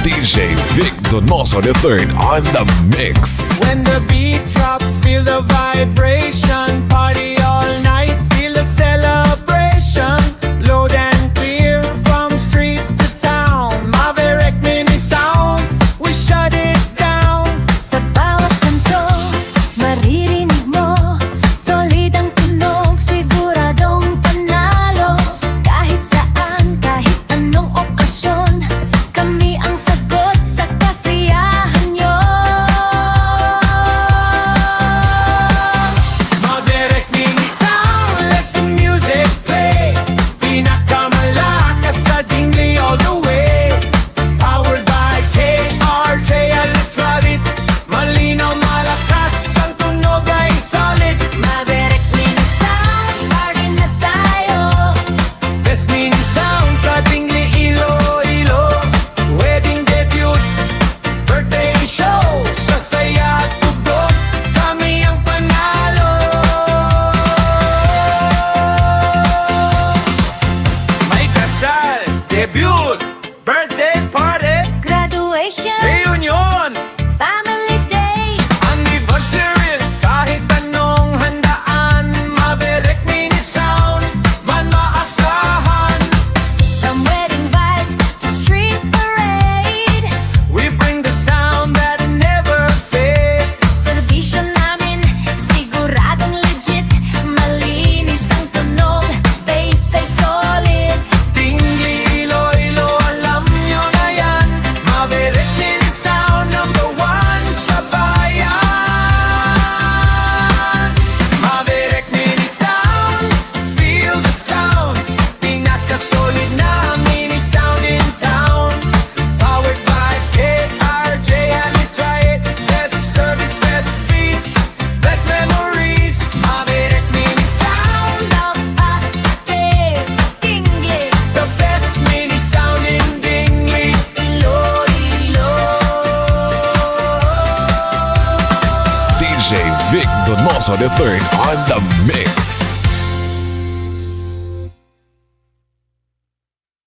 DJ Vic Donoso III on the mix. When the beat drops, feel the vibration. Party all night, feel the celebration. Loud and clear from street to town. Maverick mini sound, we shut it down. Sa bawat kanto, maririnig mo solid ang tunog, siguradong panalo. Kahit saan, kahit anong okasyon, kami ang sagot sa kasiyahan nyo. Maverick mini sound, let the music play. Pinakamalakas sa dingli all the way. Powered by KRJ Electronic. Malinaw, malakas, ang tunog ay solid. Maverick mini sound, party na tayo. Best mini sound sa dingli Iloilo. Wedding debut, birthday show. Sa saya at tugtog, kami ang panalo. May kasal, debut, birthday party, Graduation, reunion, family day, anniversary. Kahit anong handaan, Maverick mini sound, man maasahan. from wedding vibes to street parade. We bring the sound that never fades. Serbisyo namin, siguradong legit. Malinis ang tunog, bass ay solid. Dingli, Iloilo, alam nyo na yan. Maverick mini sound, number one sa bayan. Maverick mini sound, feel the sound. Pinaka-solid na mini sound in town. Powered by KRJ, and we try it. Best service, best speed, best memories. Maverick mini sound, Napaka-active, tingli, the best mini sound in Dingli. Iloilo. DJ Vic Donoso III on the mix.